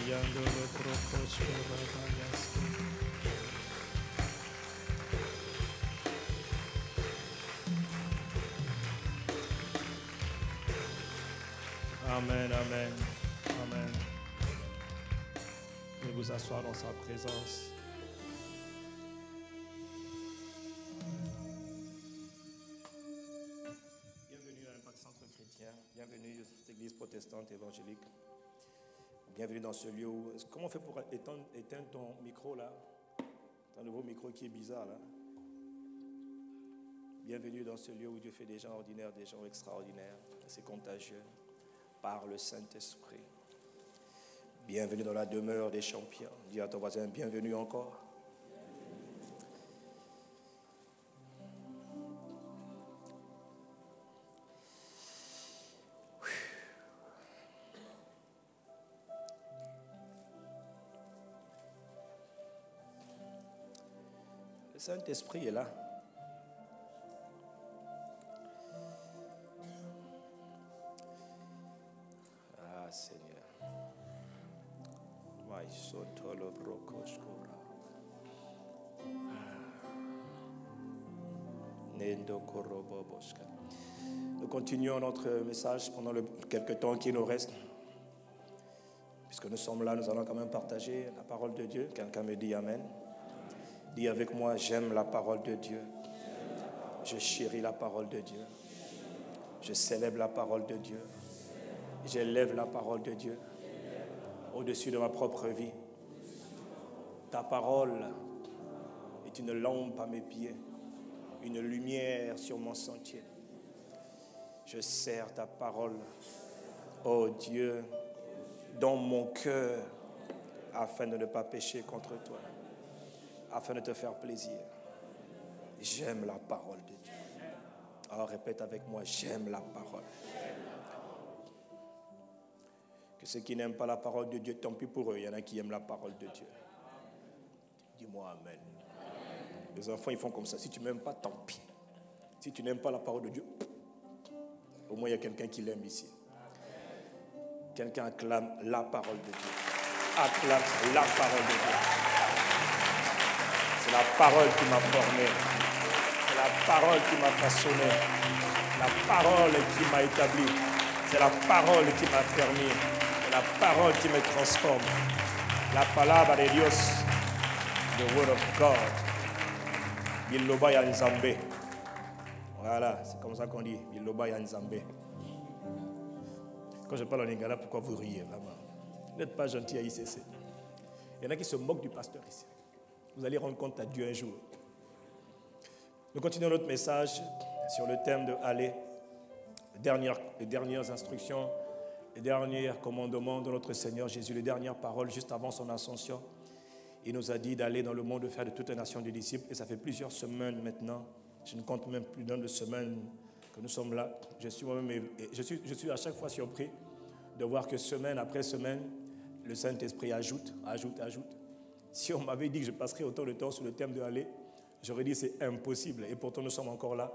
Amen, amen, amen. Venez vous asseoir dans sa présence. Bienvenue à l'Impact Centre Chrétien. Bienvenue à cette église protestante évangélique. Bienvenue dans ce lieu où... Comment on fait pour éteindre ton micro là? Ton nouveau micro qui est bizarre là. Bienvenue dans ce lieu où Dieu fait des gens ordinaires, des gens extraordinaires. C'est contagieux. Par le Saint-Esprit. Bienvenue dans la demeure des champions. Dis à ton voisin, bienvenue encore. Le Saint-Esprit est là. Seigneur. Nous continuons notre message pendant quelques temps qui nous reste. Puisque nous sommes là, nous allons quand même partager la parole de Dieu. Quelqu'un me dit Amen. Dis avec moi, j'aime la parole de Dieu. Je chéris la parole de Dieu. Je célèbre la parole de Dieu. J'élève la parole de Dieu au-dessus de ma propre vie. Ta parole est une lampe à mes pieds, une lumière sur mon sentier. Je sers ta parole, ô Dieu, dans mon cœur, afin de ne pas pécher contre toi, afin de te faire plaisir. J'aime la parole de Dieu. Alors répète avec moi, j'aime la parole. Que ceux qui n'aiment pas la parole de Dieu, tant pis pour eux. Il y en a qui aiment la parole de Dieu. Dis-moi Amen. Les enfants, ils font comme ça. Si tu ne m'aimes pas, tant pis. Si tu n'aimes pas la parole de Dieu, au moins il y a quelqu'un qui l'aime ici. Quelqu'un acclame la parole de Dieu. Acclame la parole de Dieu. C'est la parole qui m'a formé. C'est la parole qui m'a façonné. La parole qui m'a établi. C'est la parole qui m'a fermé. La parole qui me transforme. La palabra de Dios. The word of God. Biloba ya Nzambe. Voilà, c'est comme ça qu'on dit. Biloba ya Nzambe. Quand je parle en lingala, pourquoi vous riez vraiment? Vous n'êtes pas gentil à ICC. Il y en a qui se moquent du pasteur ici. Vous allez rendre compte à Dieu un jour. Nous continuons notre message sur le thème de aller. Les dernières instructions, les derniers commandements de notre Seigneur Jésus, les dernières paroles juste avant son ascension. Il nous a dit d'aller dans le monde, de faire de toute la nation des disciples. Et ça fait plusieurs semaines maintenant. Je ne compte même plus d'un de semaines que nous sommes là. Je suis à chaque fois surpris de voir que semaine après semaine, le Saint-Esprit ajoute. Si on m'avait dit que je passerais autant de temps sur le thème de aller, j'aurais dit c'est impossible. Et pourtant nous sommes encore là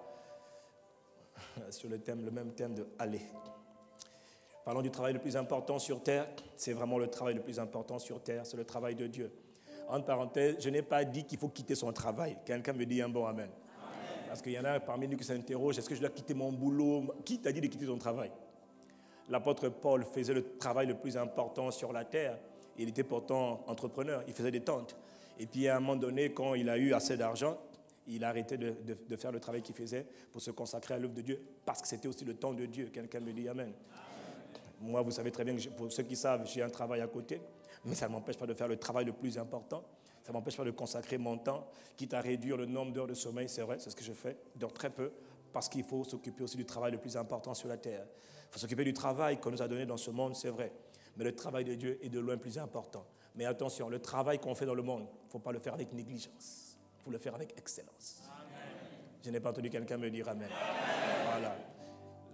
sur le même thème de aller. Parlons du travail le plus important sur terre. C'est vraiment le travail le plus important sur terre, c'est le travail de Dieu. Entre parenthèses, je n'ai pas dit qu'il faut quitter son travail. Quelqu'un me dit un bon amen. Parce qu'il y en a parmi nous qui s'interrogent, est-ce que je dois quitter mon boulot? Qui t'a dit de quitter ton travail? L'apôtre Paul faisait le travail le plus important sur la terre. Il était pourtant entrepreneur, il faisait des tentes. Et puis à un moment donné, quand il a eu assez d'argent, il a arrêté de faire le travail qu'il faisait pour se consacrer à l'œuvre de Dieu, parce que c'était aussi le temps de Dieu. Quelqu'un me dit amen. Moi, vous savez très bien que pour ceux qui savent, j'ai un travail à côté, mais ça ne m'empêche pas de faire le travail le plus important. Ça ne m'empêche pas de consacrer mon temps, quitte à réduire le nombre d'heures de sommeil, c'est vrai, c'est ce que je fais, dors très peu, parce qu'il faut s'occuper aussi du travail le plus important sur la terre. Il faut s'occuper du travail qu'on nous a donné dans ce monde, c'est vrai, mais le travail de Dieu est de loin plus important. Mais attention, le travail qu'on fait dans le monde, il ne faut pas le faire avec négligence, il faut le faire avec excellence. Amen. Je n'ai pas entendu quelqu'un me dire amen. Voilà.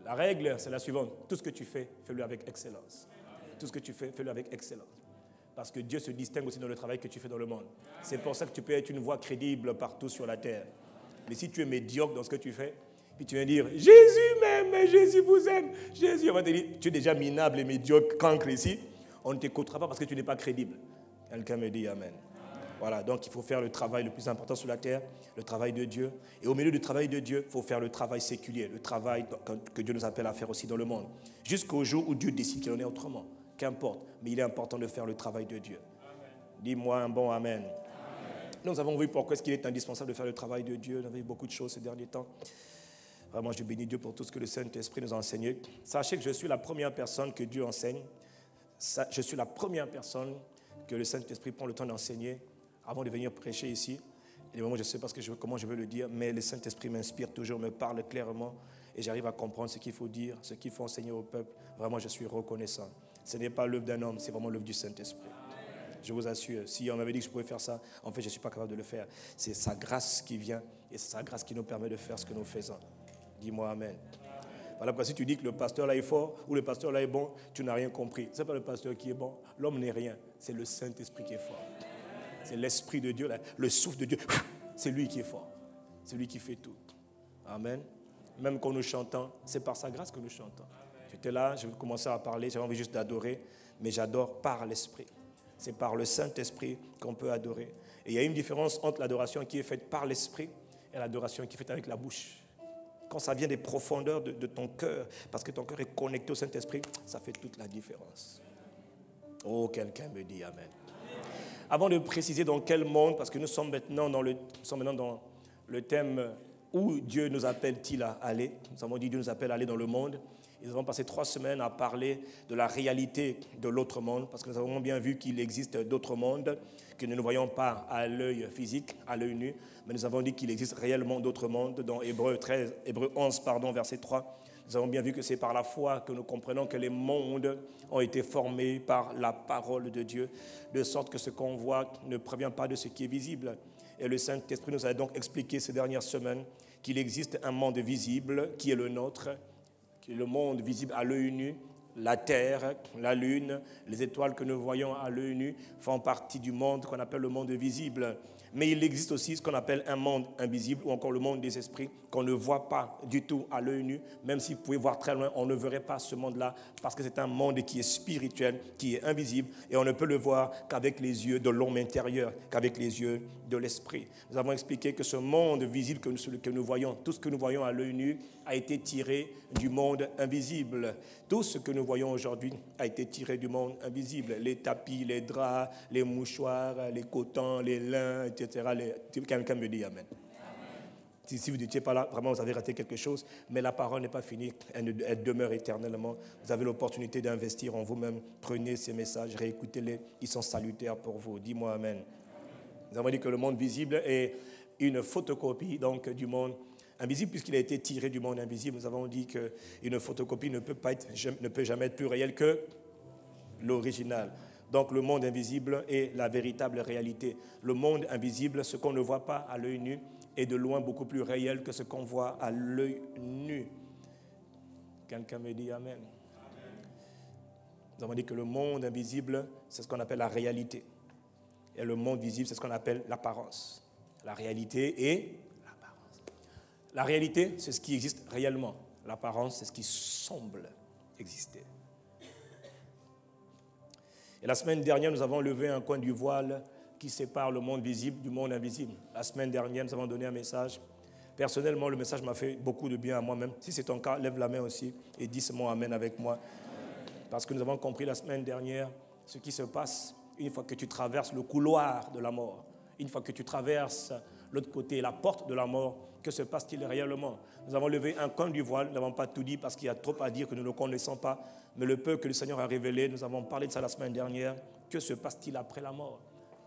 La règle, c'est la suivante, tout ce que tu fais, fais-le avec excellence. Tout ce que tu fais, fais-le avec excellence. Parce que Dieu se distingue aussi dans le travail que tu fais dans le monde. C'est pour ça que tu peux être une voix crédible partout sur la terre. Mais si tu es médiocre dans ce que tu fais, puis tu viens dire « Jésus m'aime, Jésus vous aime, Jésus », on va te dire « Tu es déjà minable et médiocre, cancre ici. » On ne t'écoutera pas parce que tu n'es pas crédible. Quelqu'un me dit Amen. Voilà, donc il faut faire le travail le plus important sur la terre, le travail de Dieu. Et au milieu du travail de Dieu, il faut faire le travail séculier, le travail que Dieu nous appelle à faire aussi dans le monde. Jusqu'au jour où Dieu décide qu'il en est autrement. Qu'importe, mais il est important de faire le travail de Dieu. Dis-moi un bon Amen. Nous avons vu pourquoi est-ce qu'il est indispensable de faire le travail de Dieu. Nous avons vu beaucoup de choses ces derniers temps. Vraiment, je bénis Dieu pour tout ce que le Saint-Esprit nous a enseigné. Sachez que je suis la première personne que Dieu enseigne. Je suis la première personne que le Saint-Esprit prend le temps d'enseigner avant de venir prêcher ici. Et moi, je ne sais pas comment je veux le dire, mais le Saint-Esprit m'inspire toujours, me parle clairement et j'arrive à comprendre ce qu'il faut dire, ce qu'il faut enseigner au peuple. Vraiment, je suis reconnaissant. Ce n'est pas l'œuvre d'un homme, c'est vraiment l'œuvre du Saint-Esprit. Je vous assure, si on m'avait dit que je pouvais faire ça, en fait, je ne suis pas capable de le faire. C'est sa grâce qui vient et c'est sa grâce qui nous permet de faire ce que nous faisons. Dis-moi Amen. Voilà pourquoi si tu dis que le pasteur là est fort ou le pasteur là est bon, tu n'as rien compris. Ce n'est pas le pasteur qui est bon, l'homme n'est rien, c'est le Saint-Esprit qui est fort. C'est l'Esprit de Dieu, le souffle de Dieu, c'est lui qui est fort. C'est lui qui fait tout. Amen. Même quand nous chantons, c'est par sa grâce que nous chantons. J'étais là, je commençais à parler, j'avais envie juste d'adorer, mais j'adore par l'Esprit. C'est par le Saint-Esprit qu'on peut adorer. Et il y a une différence entre l'adoration qui est faite par l'Esprit et l'adoration qui est faite avec la bouche. Quand ça vient des profondeurs de ton cœur, parce que ton cœur est connecté au Saint-Esprit, ça fait toute la différence. Oh, quelqu'un me dit Amen. Avant de préciser dans quel monde, parce que nous sommes maintenant dans le thème où Dieu nous appelle-t-il à aller. Nous avons dit Dieu nous appelle à aller dans le monde. Et nous avons passé 3 semaines à parler de la réalité de l'autre monde, parce que nous avons bien vu qu'il existe d'autres mondes que nous ne voyons pas à l'œil physique, à l'œil nu, mais nous avons dit qu'il existe réellement d'autres mondes. Dans Hébreux 11, verset 3, nous avons bien vu que c'est par la foi que nous comprenons que les mondes ont été formés par la parole de Dieu, de sorte que ce qu'on voit ne provient pas de ce qui est visible. Et le Saint-Esprit nous a donc expliqué ces dernières semaines qu'il existe un monde visible qui est le nôtre, qui est le monde visible à l'œil nu. La terre, la lune, les étoiles que nous voyons à l'œil nu font partie du monde qu'on appelle le monde visible. Mais il existe aussi ce qu'on appelle un monde invisible ou encore le monde des esprits qu'on ne voit pas du tout à l'œil nu. Même si vous pouvez voir très loin, on ne verrait pas ce monde-là parce que c'est un monde qui est spirituel, qui est invisible et on ne peut le voir qu'avec les yeux de l'homme intérieur, qu'avec les yeux de l'esprit. Nous avons expliqué que ce monde visible que nous voyons, tout ce que nous voyons à l'œil nu a été tiré du monde invisible. Tout ce que nous voyons aujourd'hui a été tiré du monde invisible. Les tapis, les draps, les mouchoirs, les cotons, les lins, etc. Quelqu'un me dit Amen. Si vous n'étiez pas là, vraiment vous avez raté quelque chose, mais la parole n'est pas finie, elle demeure éternellement. Vous avez l'opportunité d'investir en vous-même. Prenez ces messages, réécoutez-les, ils sont salutaires pour vous. Dis-moi Amen. Nous avons dit que le monde visible est une photocopie donc, du monde invisible, puisqu'il a été tiré du monde invisible. Nous avons dit qu'une photocopie ne peut jamais être plus réelle que l'original. Donc le monde invisible est la véritable réalité. Le monde invisible, ce qu'on ne voit pas à l'œil nu, est de loin beaucoup plus réel que ce qu'on voit à l'œil nu. Quelqu'un me dit Amen. Nous avons dit que le monde invisible, c'est ce qu'on appelle la réalité. Et le monde visible, c'est ce qu'on appelle l'apparence. La réalité et l'apparence. La réalité, c'est ce qui existe réellement. L'apparence, c'est ce qui semble exister. Et la semaine dernière, nous avons levé un coin du voile qui sépare le monde visible du monde invisible. La semaine dernière, nous avons donné un message. Personnellement, le message m'a fait beaucoup de bien à moi-même. Si c'est ton cas, lève la main aussi et dis ce mot Amen avec moi. Parce que nous avons compris la semaine dernière ce qui se passe une fois que tu traverses le couloir de la mort. Une fois que tu traverses l'autre côté, la porte de la mort, que se passe-t-il réellement? Nous avons levé un coin du voile, nous n'avons pas tout dit parce qu'il y a trop à dire que nous ne connaissons pas, mais le peu que le Seigneur a révélé, nous avons parlé de ça la semaine dernière. Que se passe-t-il après la mort?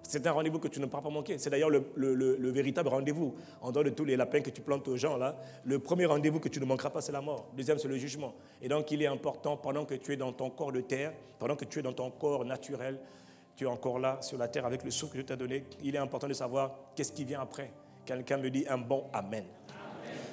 C'est un rendez-vous que tu ne pourras pas manquer. C'est d'ailleurs le véritable rendez-vous. En dehors de tous les lapins que tu plantes aux gens, là, le premier rendez-vous que tu ne manqueras pas, c'est la mort. Le deuxième, c'est le jugement. Et donc, il est important, pendant que tu es dans ton corps de terre, pendant que tu es dans ton corps naturel, tu es encore là, sur la terre, avec le souffle que Dieu t'a donné, il est important de savoir qu'est-ce qui vient après. Quelqu'un me dit un bon Amen.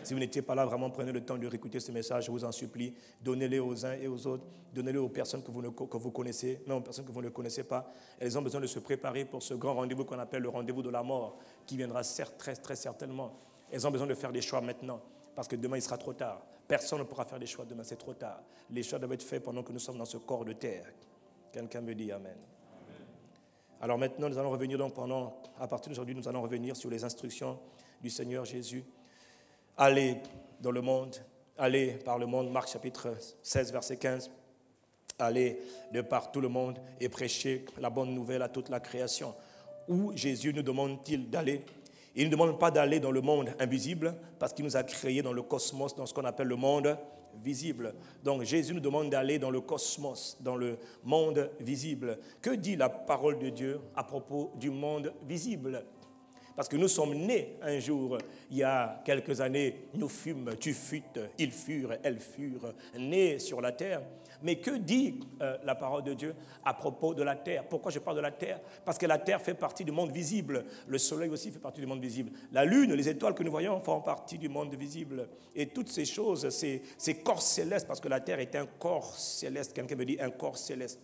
Si vous n'étiez pas là, vraiment prenez le temps de réécouter ce message, je vous en supplie. Donnez-les aux uns et aux autres. Donnez-les aux personnes que vous connaissez, même aux personnes que vous ne connaissez pas. Elles ont besoin de se préparer pour ce grand rendez-vous qu'on appelle le rendez-vous de la mort, qui viendra certes, très, très certainement. Elles ont besoin de faire des choix maintenant, parce que demain, il sera trop tard. Personne ne pourra faire des choix demain, c'est trop tard. Les choix doivent être faits pendant que nous sommes dans ce corps de terre. Quelqu'un me dit Amen. Alors maintenant, nous allons revenir donc à partir d'aujourd'hui, nous allons revenir sur les instructions du Seigneur Jésus. Allez dans le monde, allez par le monde, Marc chapitre 16, verset 15. Allez de par tout le monde et prêchez la bonne nouvelle à toute la création. Où Jésus nous demande-t-il d'aller? Il ne nous demande pas d'aller dans le monde invisible parce qu'il nous a créés dans le cosmos, dans ce qu'on appelle le monde visible. Donc Jésus nous demande d'aller dans le cosmos, dans le monde visible. Que dit la parole de Dieu à propos du monde visible? Parce que nous sommes nés un jour, il y a quelques années, nous fûmes, tu fûtes, ils furent, elles furent nés sur la terre. Mais que dit la parole de Dieu à propos de la terre? Pourquoi je parle de la terre? Parce que la terre fait partie du monde visible. Le soleil aussi fait partie du monde visible. La lune, les étoiles que nous voyons font partie du monde visible. Et toutes ces choses, ces corps célestes, parce que la terre est un corps céleste. Quelqu'un me dit un corps céleste.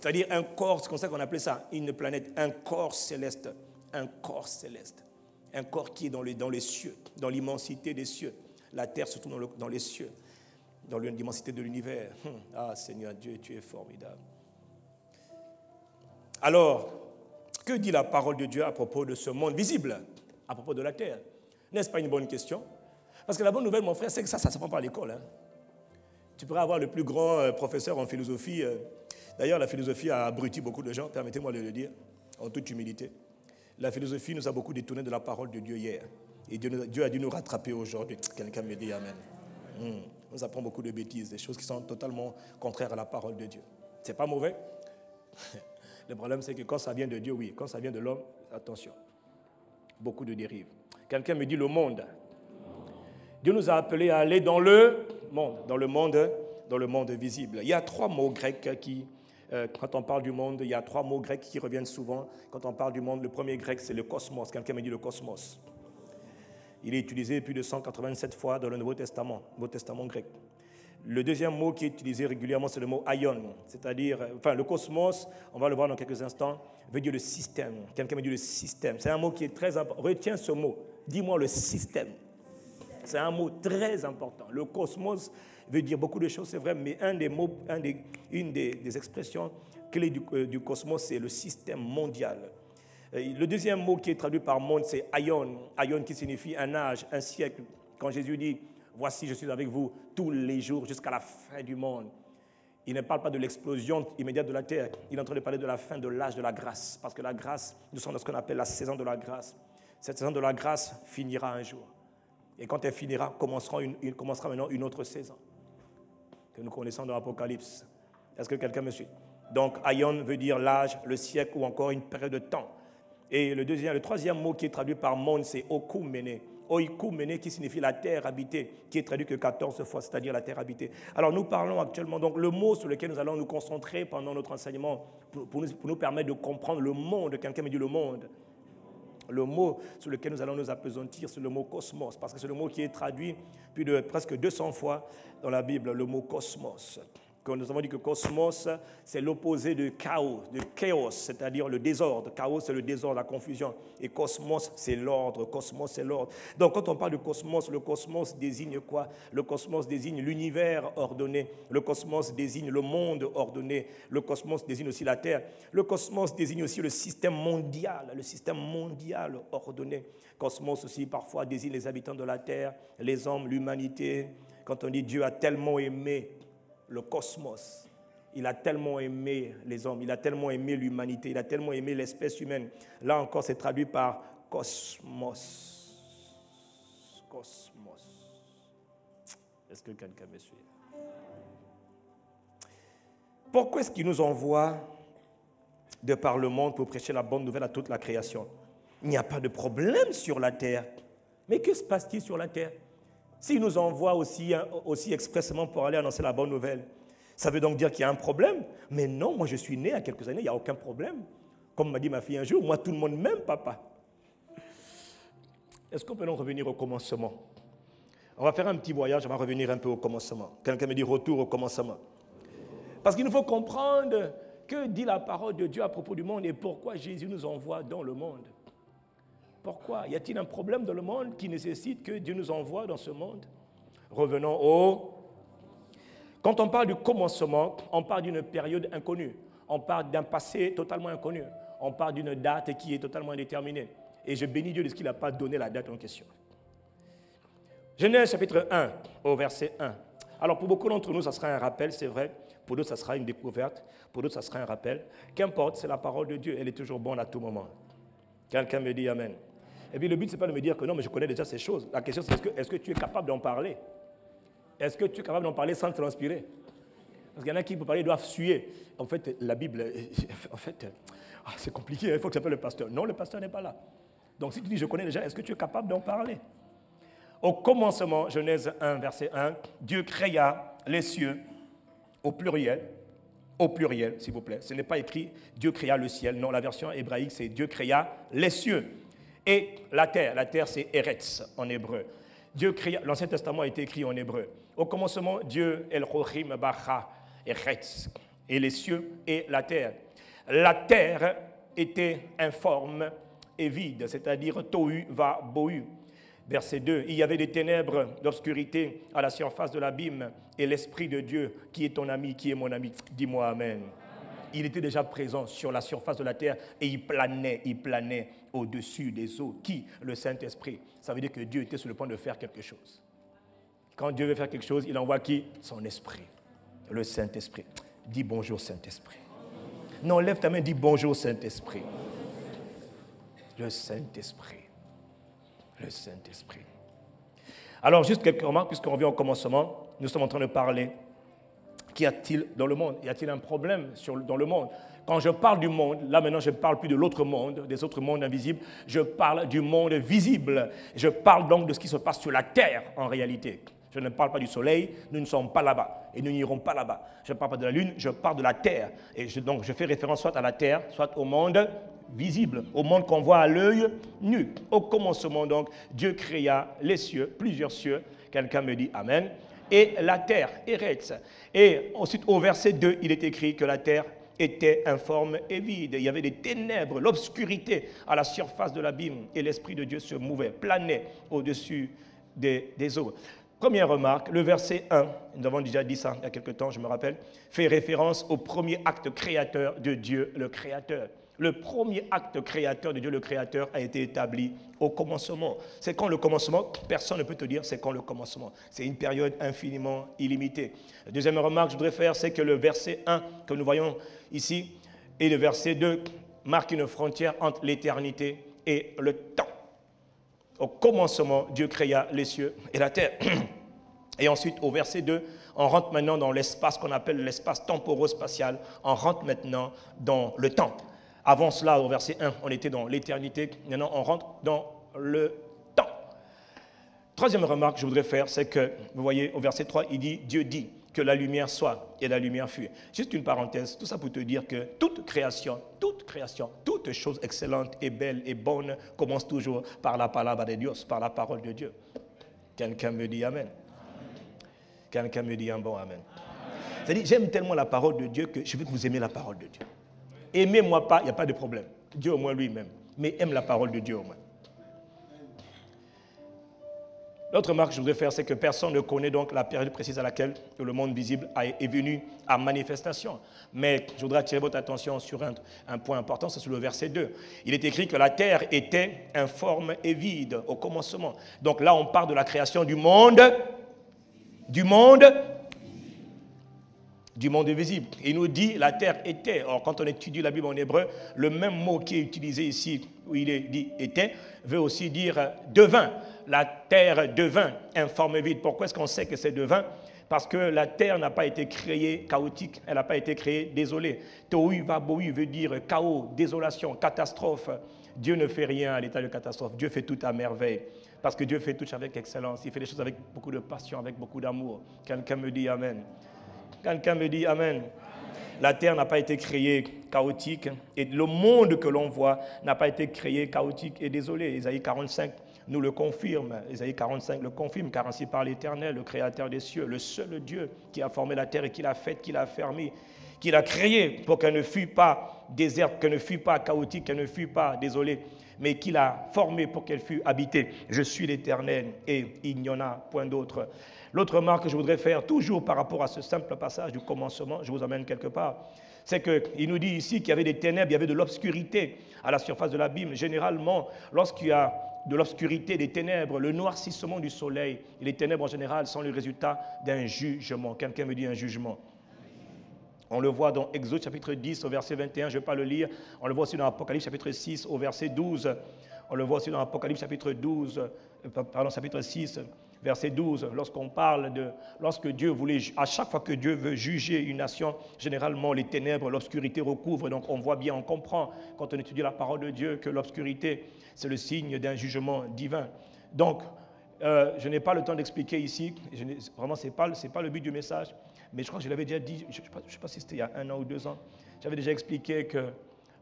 C'est-à-dire un corps, c'est comme ça qu'on appelait ça, une planète, un corps céleste. Un corps céleste, un corps qui est dans les cieux, dans l'immensité des cieux. La terre se trouve dans les cieux, dans l'immensité de l'univers. Ah Seigneur Dieu, tu es formidable. Alors, que dit la parole de Dieu à propos de ce monde visible, à propos de la terre? N'est-ce pas une bonne question? Parce que la bonne nouvelle, mon frère, c'est que ça ne se prend pas à l'école. Hein. Tu pourrais avoir le plus grand professeur en philosophie. D'ailleurs, la philosophie a abruti beaucoup de gens, permettez-moi de le dire, en toute humilité. La philosophie nous a beaucoup détourné de la parole de Dieu hier. Et Dieu a dû nous rattraper aujourd'hui. Quelqu'un me dit Amen. On nous apprend beaucoup de bêtises, des choses qui sont totalement contraires à la parole de Dieu. Ce n'est pas mauvais. Le problème, c'est que quand ça vient de Dieu, oui. Quand ça vient de l'homme, attention. Beaucoup de dérives. Quelqu'un me dit le monde. Dieu nous a appelés à aller dans le monde visible. Il y a 3 mots grecs qui... Quand on parle du monde, il y a 3 mots grecs qui reviennent souvent. Quand on parle du monde, le premier grec, c'est le cosmos. Quelqu'un me dit le cosmos. Il est utilisé plus de 187 fois dans le Nouveau Testament grec. Le deuxième mot qui est utilisé régulièrement, c'est le mot aion. C'est-à-dire, le cosmos, on va le voir dans quelques instants, veut dire le système. Quelqu'un me dit le système. C'est un mot qui est très important. Retiens ce mot. Dis-moi le système. C'est un mot très important. Le cosmos veut dire beaucoup de choses, c'est vrai, mais une des expressions clés du cosmos, c'est le système mondial. Le deuxième mot qui est traduit par monde, c'est aion. Aion qui signifie un âge, un siècle. Quand Jésus dit, voici, je suis avec vous tous les jours jusqu'à la fin du monde. Il ne parle pas de l'explosion immédiate de la terre. Il est en train de parler de la fin de l'âge de la grâce. Parce que la grâce, nous sommes dans ce qu'on appelle la saison de la grâce. Cette saison de la grâce finira un jour. Et quand elle finira, il commencera maintenant une autre saison que nous connaissons dans l'Apocalypse. Est-ce que quelqu'un me suit? Donc, aion veut dire l'âge, le siècle ou encore une période de temps. Et le troisième mot qui est traduit par monde, c'est oikoumene. Oikoumene qui signifie la terre habitée, qui est traduit que 14 fois, c'est-à-dire la terre habitée. Alors, nous parlons actuellement, donc le mot sur lequel nous allons nous concentrer pendant notre enseignement pour nous permettre de comprendre le monde. Quelqu'un me dit le monde. Le mot sur lequel nous allons nous appesantir, c'est le mot cosmos, parce que c'est le mot qui est traduit plus de presque 200 fois dans la Bible, le mot cosmos. Quand nous avons dit que cosmos, c'est l'opposé de chaos, c'est-à-dire le désordre. Chaos, c'est le désordre, la confusion. Et cosmos, c'est l'ordre. Cosmos, c'est l'ordre. Donc, quand on parle de cosmos, le cosmos désigne quoi? Le cosmos désigne l'univers ordonné. Le cosmos désigne le monde ordonné. Le cosmos désigne aussi la Terre. Le cosmos désigne aussi le système mondial ordonné. Cosmos aussi, parfois, désigne les habitants de la Terre, les hommes, l'humanité. Quand on dit Dieu a tellement aimé le cosmos, il a tellement aimé les hommes, il a tellement aimé l'humanité, il a tellement aimé l'espèce humaine. Là encore, c'est traduit par cosmos. Cosmos. Est-ce que quelqu'un me suit? Pourquoi est-ce qu'il nous envoie de par le monde pour prêcher la bonne nouvelle à toute la création? Il n'y a pas de problème sur la terre. Mais que se passe-t-il sur la terre? S'il nous envoie aussi expressément pour aller annoncer la bonne nouvelle, ça veut donc dire qu'il y a un problème? Mais non, moi je suis né il y a quelques années, il n'y a aucun problème. Comme m'a dit ma fille un jour, moi tout le monde m'aime, papa. Est-ce qu'on peut donc revenir au commencement? On va faire un petit voyage, on va revenir un peu au commencement. Quelqu'un me dit retour au commencement. Parce qu'il nous faut comprendre que dit la parole de Dieu à propos du monde et pourquoi Jésus nous envoie dans le monde. Pourquoi? Y a-t-il un problème dans le monde qui nécessite que Dieu nous envoie dans ce monde? Revenons au Quand on parle du commencement, on parle d'une période inconnue. On parle d'un passé totalement inconnu. On parle d'une date qui est totalement indéterminée. Et je bénis Dieu de ce qu'il n'a pas donné la date en question. Genèse chapitre 1 au verset 1. Alors pour beaucoup d'entre nous, ça sera un rappel, c'est vrai. Pour d'autres, ça sera une découverte. Pour d'autres, ça sera un rappel. Qu'importe, c'est la parole de Dieu. Elle est toujours bonne à tout moment. Quelqu'un me dit Amen. Et puis le but, ce n'est pas de me dire que non, mais je connais déjà ces choses. La question, c'est est-ce que tu es capable d'en parler? Est-ce que tu es capable d'en parler sans transpirer? Parce qu'il y en a qui, pour parler, doivent suer. En fait, la Bible, c'est compliqué, il faut que tu appelles le pasteur. Non, le pasteur n'est pas là. Donc si tu dis, je connais déjà, est-ce que tu es capable d'en parler? Au commencement, Genèse 1, verset 1, Dieu créa les cieux au pluriel, s'il vous plaît. Ce n'est pas écrit Dieu créa le ciel. Non, la version hébraïque, c'est Dieu créa les cieux. Et la terre c'est Eretz en hébreu. Dieu créa, l'Ancien Testament a été écrit en hébreu. Au commencement, Dieu, El-Rohim, Bacha, Eretz, et les cieux et la terre. La terre était informe et vide, c'est-à-dire Tohu va Bohu. Verset 2, il y avait des ténèbres d'obscurité à la surface de l'abîme, et l'Esprit de Dieu, qui est ton ami, qui est mon ami, dis-moi Amen. Il était déjà présent sur la surface de la terre et il planait au-dessus des eaux. Qui? Le Saint-Esprit. Ça veut dire que Dieu était sur le point de faire quelque chose. Quand Dieu veut faire quelque chose, il envoie qui? Son Esprit, le Saint-Esprit. Dis bonjour Saint-Esprit. Non, lève ta main, dis bonjour Saint-Esprit. Le Saint-Esprit. Le Saint-Esprit. Alors, juste quelques remarques, puisqu'on revient au commencement, nous sommes en train de parler. Qu'y a-t-il dans le monde? Y a-t-il un problème dans le monde? Quand je parle du monde, là maintenant je ne parle plus de l'autre monde, des autres mondes invisibles, je parle du monde visible. Je parle donc de ce qui se passe sur la terre en réalité. Je ne parle pas du soleil, nous ne sommes pas là-bas et nous n'irons pas là-bas. Je ne parle pas de la lune, je parle de la terre. Et donc je fais référence soit à la terre, soit au monde visible, au monde qu'on voit à l'œil nu. Au commencement donc, Dieu créa les cieux, plusieurs cieux. Quelqu'un me dit Amen. Et la terre, Eretz. Et ensuite, au verset 2, il est écrit que la terre était informe et vide. Il y avait des ténèbres, l'obscurité à la surface de l'abîme. Et l'Esprit de Dieu se mouvait, planait au-dessus des eaux. Première remarque, le verset 1, nous avons déjà dit ça il y a quelque temps, je me rappelle, fait référence au premier acte créateur de Dieu, le Créateur. Le premier acte créateur de Dieu, le Créateur, a été établi au commencement. C'est quand le commencement? Personne ne peut te dire c'est quand le commencement. C'est une période infiniment illimitée. La deuxième remarque que je voudrais faire, c'est que le verset 1 que nous voyons ici et le verset 2 marquent une frontière entre l'éternité et le temps. Au commencement, Dieu créa les cieux et la terre. Et ensuite, au verset 2, on rentre maintenant dans l'espace qu'on appelle l'espace temporo-spatial. On rentre maintenant dans le temps. Avant cela, au verset 1, on était dans l'éternité. Maintenant, on rentre dans le temps. Troisième remarque que je voudrais faire, c'est que, vous voyez, au verset 3, il dit, Dieu dit que la lumière soit, et la lumière fut. Juste une parenthèse, tout ça pour te dire que toute création, toute chose excellente et belle et bonne commence toujours par la palabra de Dios, par la parole de Dieu. Quelqu'un me dit Amen. Quelqu'un me dit un bon Amen. C'est-à-dire, j'aime tellement la parole de Dieu que je veux que vous aimiez la parole de Dieu. Aimez-moi pas, il n'y a pas de problème. Dieu au moins lui-même. Mais aime la parole de Dieu au moins. L'autre remarque que je voudrais faire, c'est que personne ne connaît donc la période précise à laquelle le monde visible est venu à manifestation. Mais je voudrais attirer votre attention sur un point important, c'est sur le verset 2. Il est écrit que la terre était informe et vide au commencement. Donc là, on parle de la création du monde visible. Il nous dit la terre était. Or, quand on étudie la Bible en hébreu, le même mot qui est utilisé ici, où il est dit était, veut aussi dire devint. La terre devint informe et vide. Pourquoi est-ce qu'on sait que c'est devint? Parce que la terre n'a pas été créée chaotique, elle n'a pas été créée désolée. Tohu va bohu veut dire chaos, désolation, catastrophe. Dieu ne fait rien à l'état de catastrophe. Dieu fait tout à merveille. Parce que Dieu fait tout avec excellence. Il fait les choses avec beaucoup de passion, avec beaucoup d'amour. Quelqu'un me dit Amen. Quelqu'un me dit Amen. La terre n'a pas été créée chaotique et le monde que l'on voit n'a pas été créé chaotique et désolé. Isaïe 45 nous le confirme. Isaïe 45 le confirme, car ainsi parle l'Éternel, le Créateur des cieux, le seul Dieu qui a formé la terre et qui l'a faite, qui l'a fermée, qui l'a créée pour qu'elle ne fût pas déserte, qu'elle ne fut pas chaotique, qu'elle ne fut pas désolée, mais qu'il a formée pour qu'elle fût habitée. Je suis l'Éternel et il n'y en a point d'autre. L'autre remarque que je voudrais faire, toujours par rapport à ce simple passage du commencement, je vous amène quelque part, c'est qu'il nous dit ici qu'il y avait des ténèbres, il y avait de l'obscurité à la surface de l'abîme. Généralement, lorsqu'il y a de l'obscurité, des ténèbres, le noircissement du soleil, et les ténèbres en général sont le résultat d'un jugement. Quelqu'un me dit un jugement. On le voit dans Exode chapitre 10 au verset 21, je ne vais pas le lire. On le voit aussi dans Apocalypse chapitre 6 au verset 12. On le voit aussi dans Apocalypse chapitre 6, verset 12. Lorsque Dieu voulait, à chaque fois que Dieu veut juger une nation, généralement les ténèbres, l'obscurité recouvre. Donc on voit bien, on comprend quand on étudie la parole de Dieu que l'obscurité, c'est le signe d'un jugement divin. Donc, je n'ai pas le temps d'expliquer ici. Vraiment, ce n'est pas le but du message. Mais je crois que je l'avais déjà dit, je ne sais pas si c'était il y a 1 an ou 2 ans, j'avais déjà expliqué que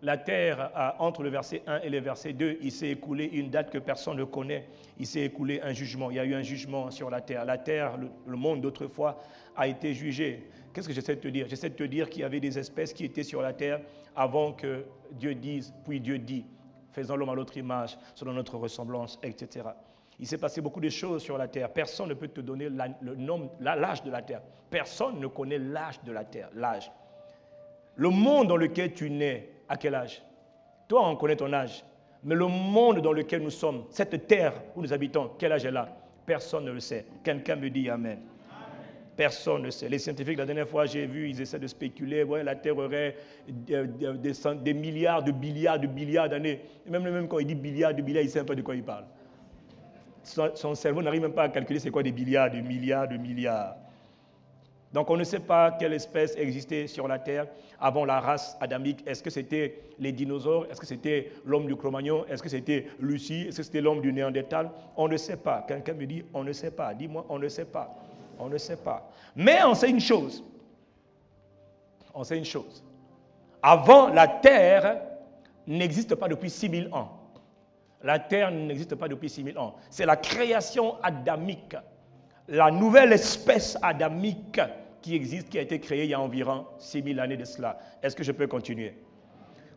la terre, entre le verset 1 et le verset 2, il s'est écoulé une date que personne ne connaît. Il s'est écoulé un jugement. Il y a eu un jugement sur la terre. La terre, le monde d'autrefois, a été jugé. Qu'est-ce que j'essaie de te dire? J'essaie de te dire qu'il y avait des espèces qui étaient sur la terre avant que Dieu dise, puis Dieu dit, faisons l'homme à notre image, selon notre ressemblance, etc. Il s'est passé beaucoup de choses sur la terre. Personne ne peut te donner l'âge de la terre. Personne ne connaît l'âge de la terre, l'âge. Le monde dans lequel tu nais, à quel âge? Toi, on connaît ton âge. Mais le monde dans lequel nous sommes, cette terre où nous habitons, quel âge elle a? Personne ne le sait. Quelqu'un me dit Amen. Personne ne sait. Les scientifiques, la dernière fois, j'ai vu, ils essaient de spéculer. Ouais, la Terre aurait des milliards d'années. Et même quand il dit milliards, il ne sait pas de quoi il parle. Son cerveau n'arrive même pas à calculer c'est quoi des milliards, de milliards. Donc on ne sait pas quelle espèce existait sur la Terre avant la race adamique. Est-ce que c'était les dinosaures? Est-ce que c'était l'homme du Cro-Magnon? Est-ce que c'était Lucie? Est-ce que c'était l'homme du Néandertal? On ne sait pas. Quelqu'un me dit on ne sait pas. Dis-moi on ne sait pas. On ne sait pas. Mais on sait une chose. On sait une chose. Avant, la Terre n'existe pas depuis 6000 ans. La Terre n'existe pas depuis 6000 ans. C'est la création adamique, la nouvelle espèce adamique qui existe, qui a été créée il y a environ 6000 années de cela. Est-ce que je peux continuer?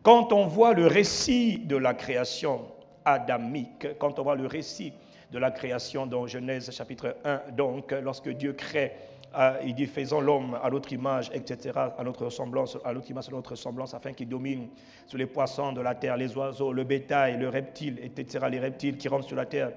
Quand on voit le récit de la création adamique, quand on voit le récit de la création dans Genèse chapitre 1, donc lorsque Dieu crée, il dit faisons l'homme à notre image, etc., à notre ressemblance, à notre image, à notre ressemblance, afin qu'il domine sur les poissons de la terre, les oiseaux, le bétail, le reptile, etc., les reptiles qui rampent sur la terre.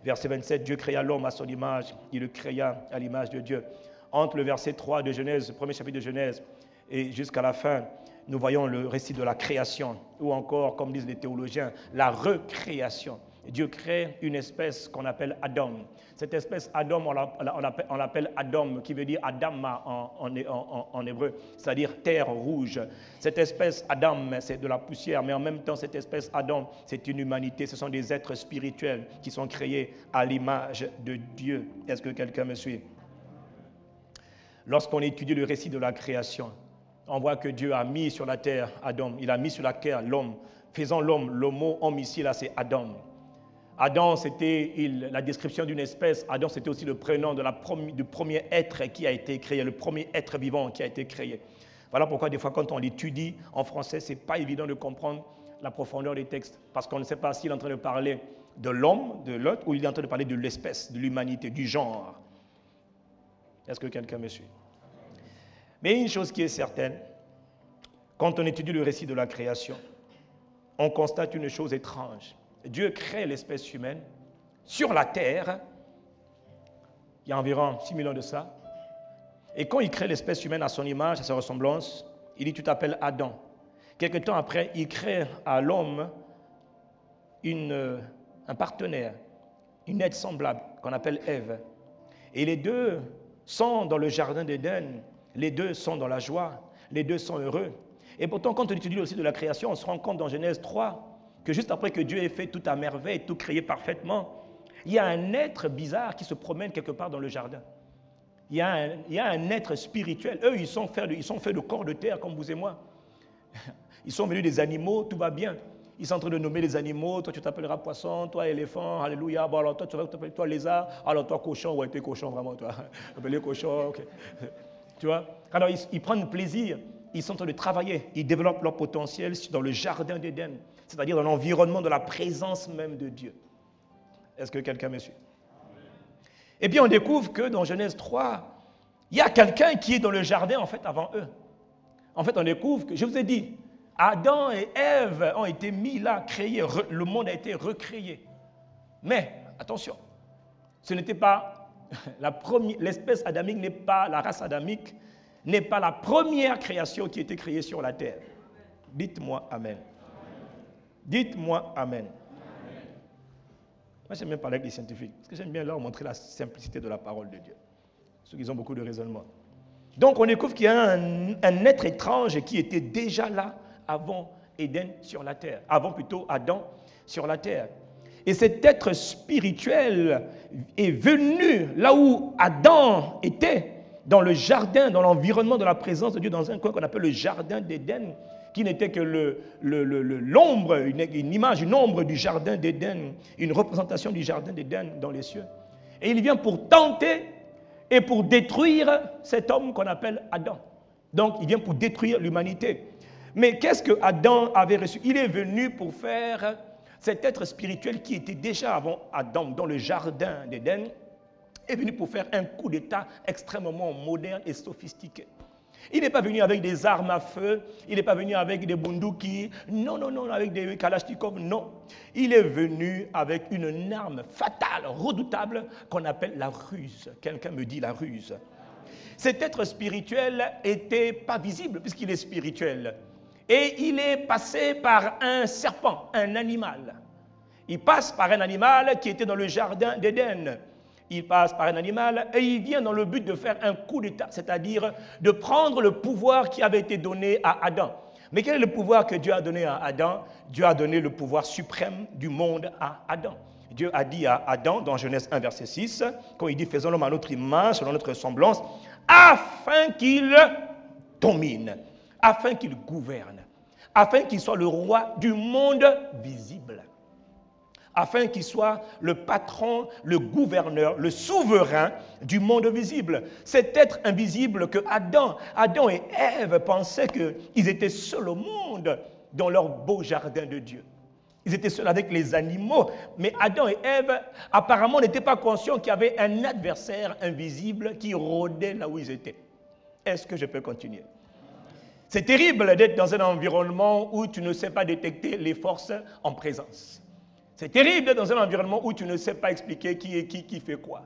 Verset 27, Dieu créa l'homme à son image, il le créa à l'image de Dieu. Entre le verset 3 de Genèse, le premier chapitre de Genèse, et jusqu'à la fin, nous voyons le récit de la création, ou encore, comme disent les théologiens, la recréation. Dieu crée une espèce qu'on appelle Adam. Cette espèce Adam, on l'appelle Adam, qui veut dire Adama en hébreu, c'est-à-dire terre rouge. Cette espèce Adam, c'est de la poussière, mais en même temps, cette espèce Adam, c'est une humanité. Ce sont des êtres spirituels qui sont créés à l'image de Dieu. Est-ce que quelqu'un me suit? Lorsqu'on étudie le récit de la création, on voit que Dieu a mis sur la terre Adam, il a mis sur la terre l'homme. Faisons l'homme, le mot homme ici, là, c'est Adam. Adam, c'était la description d'une espèce. Adam, c'était aussi le prénom du premier être qui a été créé, le premier être vivant qui a été créé. Voilà pourquoi des fois, quand on l'étudie en français, ce n'est pas évident de comprendre la profondeur des textes, parce qu'on ne sait pas s'il est en train de parler de l'homme, de l'autre, ou il est en train de parler de l'espèce, de l'humanité, du genre. Est-ce que quelqu'un me suit? Mais une chose qui est certaine, quand on étudie le récit de la création, on constate une chose étrange. Dieu crée l'espèce humaine sur la terre, il y a environ 6000 ans de ça. Et quand il crée l'espèce humaine à son image, à sa ressemblance, il dit tu t'appelles Adam. Quelque temps après, il crée à l'homme un partenaire, une aide semblable qu'on appelle Ève. Et les deux sont dans le jardin d'Éden, les deux sont dans la joie, les deux sont heureux. Et pourtant, quand on étudie aussi de la création, on se rend compte dans Genèse 3 que juste après que Dieu ait fait tout à merveille, tout créé parfaitement, il y a un être bizarre qui se promène quelque part dans le jardin. Il y a un être spirituel. Eux, ils sont faits de corps de terre comme vous et moi. Ils sont venus des animaux, tout va bien. Ils sont en train de nommer les animaux. Toi, tu t'appelleras poisson, toi, éléphant, alléluia. Bon, alors toi, tu vas t'appeler toi, lézard. Alors toi, cochon. Ouais, t'es cochon, vraiment, toi. Appelez cochon, ok. Tu vois? Alors, ils prennent plaisir. ils sont en train de travailler, ils développent leur potentiel dans le jardin d'Éden, c'est-à-dire dans l'environnement de la présence même de Dieu. Est-ce que quelqu'un me suit? Et puis on découvre que dans Genèse 3, il y a quelqu'un qui est dans le jardin en fait avant eux. En fait, on découvre que, je vous ai dit, Adam et Ève ont été mis là, créés, le monde a été recréé. Mais, attention, ce n'était pas l'espèce adamique n'est pas, la race adamique n'est pas la première création qui a été créée sur la terre. Dites-moi Amen. Dites-moi Amen. Moi, j'aime bien parler avec les scientifiques, parce que j'aime bien leur montrer la simplicité de la parole de Dieu. Ceux qui ont beaucoup de raisonnement. Donc, on découvre qu'il y a un être étrange qui était déjà là avant Éden sur la terre, avant plutôt Adam sur la terre. Et cet être spirituel est venu là où Adam était, dans le jardin, dans l'environnement de la présence de Dieu, dans un coin qu'on appelle le jardin d'Éden, qui n'était que l'ombre, une image, une ombre du jardin d'Éden, une représentation du jardin d'Éden dans les cieux. Et il vient pour tenter et pour détruire cet homme qu'on appelle Adam. Donc, il vient pour détruire l'humanité. Mais qu'est-ce que Adam avait reçu? Il est venu pour faire cet être spirituel qui était déjà avant Adam dans le jardin d'Éden, est venu pour faire un coup d'État extrêmement moderne et sophistiqué. Il n'est pas venu avec des armes à feu, il n'est pas venu avec des bunduki, non, avec des kalachnikovs, non. Il est venu avec une arme fatale, redoutable, qu'on appelle la ruse. Quelqu'un me dit la ruse. Cet être spirituel n'était pas visible puisqu'il est spirituel. Et il est passé par un serpent, un animal. Il passe par un animal qui était dans le jardin d'Éden. Il passe par un animal et il vient dans le but de faire un coup d'État, c'est-à-dire de prendre le pouvoir qui avait été donné à Adam. Mais quel est le pouvoir que Dieu a donné à Adam? Dieu a donné le pouvoir suprême du monde à Adam. Dieu a dit à Adam, dans Genèse 1, verset 6, quand il dit « Faisons l'homme à notre image, selon notre ressemblance, afin qu'il domine, afin qu'il gouverne, afin qu'il soit le roi du monde visible. » Afin qu'il soit le patron, le gouverneur, le souverain du monde visible. Cet être invisible que Adam et Ève pensaient qu'ils étaient seuls au monde dans leur beau jardin de Dieu. Ils étaient seuls avec les animaux, mais Adam et Ève apparemment n'étaient pas conscients qu'il y avait un adversaire invisible qui rôdait là où ils étaient. Est-ce que je peux continuer? C'est terrible d'être dans un environnement où tu ne sais pas détecter les forces en présence. C'est terrible d'être dans un environnement où tu ne sais pas expliquer qui est qui fait quoi.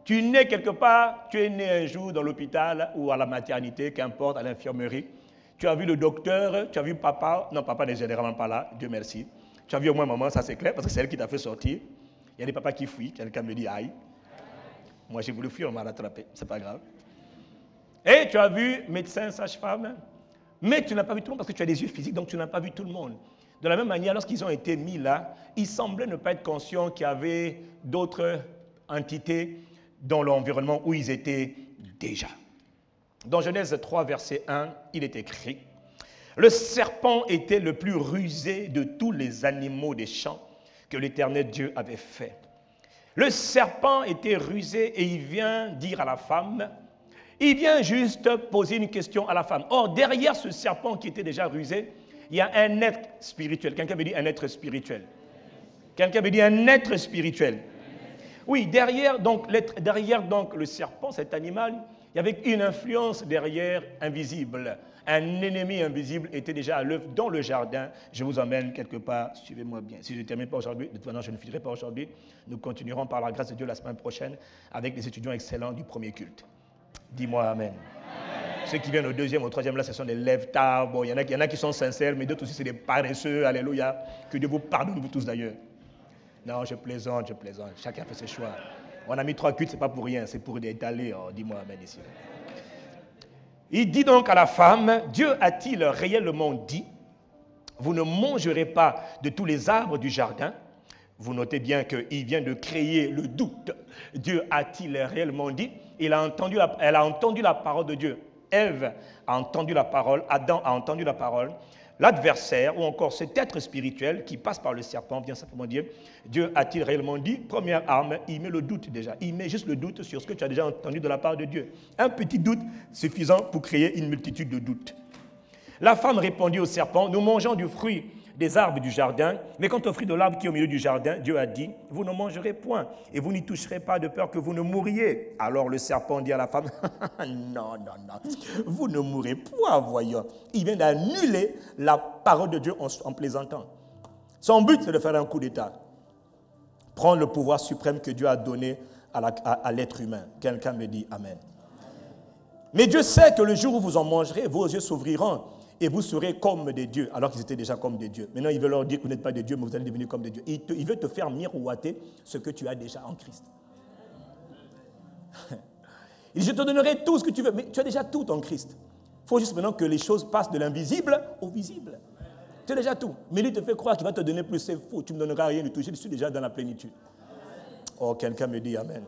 Tu nais quelque part, tu es né un jour dans l'hôpital ou à la maternité, qu'importe, à l'infirmerie. Tu as vu le docteur, tu as vu papa. Non, papa n'est généralement pas là, Dieu merci. Tu as vu au moins maman, ça c'est clair, parce que c'est elle qui t'a fait sortir. Il y a des papas qui fuient, quelqu'un me dit aïe. Moi j'ai voulu fuir, on m'a rattrapé, c'est pas grave. Et tu as vu médecin, sage-femme, mais tu n'as pas vu tout le monde parce que tu as des yeux physiques, donc tu n'as pas vu tout le monde. De la même manière, lorsqu'ils ont été mis là, ils semblaient ne pas être conscients qu'il y avait d'autres entités dans l'environnement où ils étaient déjà. Dans Genèse 3, verset 1, il est écrit « Le serpent était le plus rusé de tous les animaux des champs que l'Éternel Dieu avait fait. » Le serpent était rusé et il vient dire à la femme, il vient juste poser une question à la femme. Or, derrière ce serpent qui était déjà rusé, il y a un être spirituel. Quelqu'un me dit un être spirituel. Quelqu'un me dit un être spirituel. Oui, derrière donc le serpent, cet animal, il y avait une influence derrière invisible. Un ennemi invisible était déjà à l'œuvre dans le jardin. Je vous emmène quelque part, suivez-moi bien. Si je ne termine pas aujourd'hui, de toute façon je ne finirai pas aujourd'hui, nous continuerons par la grâce de Dieu la semaine prochaine avec les étudiants excellents du premier culte. Dis-moi Amen. Ceux qui viennent au deuxième, au troisième, là, ce sont des lève-tard. Bon, il y en a qui sont sincères, mais d'autres aussi, c'est des paresseux. Alléluia. Que Dieu vous pardonne, vous tous d'ailleurs. Non, je plaisante. Chacun fait ses choix. On a mis 3 cultes, ce n'est pas pour rien, c'est pour étaler. Oh, dis-moi Amen ici. Il dit donc à la femme, Dieu a-t-il réellement dit, vous ne mangerez pas de tous les arbres du jardin? Vous notez bien qu'il vient de créer le doute. Dieu a-t-il réellement dit? Elle a entendu la parole de Dieu. Ève a entendu la parole, Adam a entendu la parole. l'adversaire ou encore cet être spirituel qui passe par le serpent vient simplement dire, Dieu a-t-il réellement dit? Première arme, il met le doute déjà. Il met juste le doute sur ce que tu as déjà entendu de la part de Dieu. Un petit doute suffisant pour créer une multitude de doutes. La femme répondit au serpent, nous mangeons du fruit des arbres du jardin, mais quant au fruit de l'arbre qui est au milieu du jardin, Dieu a dit, vous ne mangerez point, et vous n'y toucherez pas de peur que vous ne mouriez. Alors le serpent dit à la femme, non, vous ne mourrez point, voyons. Il vient d'annuler la parole de Dieu en plaisantant. Son but, c'est de faire un coup d'État. Prendre le pouvoir suprême que Dieu a donné à l'être humain. Quelqu'un me dit Amen. Mais Dieu sait que le jour où vous en mangerez, vos yeux s'ouvriront et vous serez comme des dieux, alors qu'ils étaient déjà comme des dieux. Maintenant, il veut leur dire que vous n'êtes pas des dieux, mais vous allez devenir comme des dieux. Il veut te faire miroiter ce que tu as déjà en Christ. Il dit, je te donnerai tout ce que tu veux, mais tu as déjà tout en Christ. Il faut juste maintenant que les choses passent de l'invisible au visible. Tu as déjà tout. Mais lui te fait croire qu'il va te donner plus, c'est faux. Tu ne me donneras rien du tout. Je suis déjà dans la plénitude. Oh, quelqu'un me dit Amen.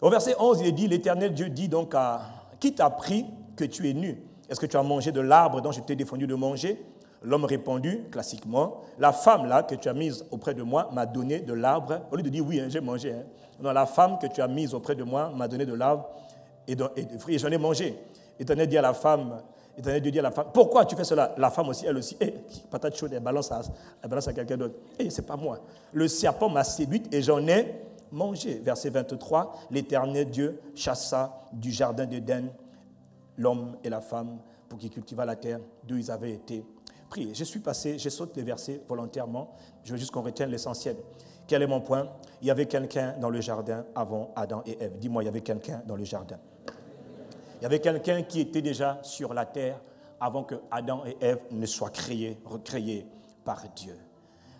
Au verset 11, il est dit, l'Éternel Dieu dit donc à... Qui t'a appris que tu es nu? Est-ce que tu as mangé de l'arbre dont je t'ai défendu de manger? L'homme répondit, classiquement, la femme là que tu as mise auprès de moi m'a donné de l'arbre. Au lieu de dire oui, j'ai mangé. Non, la femme que tu as mise auprès de moi m'a donné de l'arbre et de fruits et j'en ai mangé. L'Éternel dit à la femme, pourquoi tu fais cela? La femme aussi, elle aussi, patate chaude, elle balance à quelqu'un d'autre. C'est pas moi. Le serpent m'a séduite et j'en ai mangé. Verset 23, l'Éternel Dieu chassa du jardin d'Éden l'homme et la femme pour qu'ils cultivent la terre d'où ils avaient été pris. Je saute les versets volontairement, je veux juste qu'on retienne l'essentiel. Quel est mon point? Il y avait quelqu'un dans le jardin avant Adam et Ève. Dis-moi, il y avait quelqu'un dans le jardin. Il y avait quelqu'un qui était déjà sur la terre avant que Adam et Ève ne soient recréés par Dieu.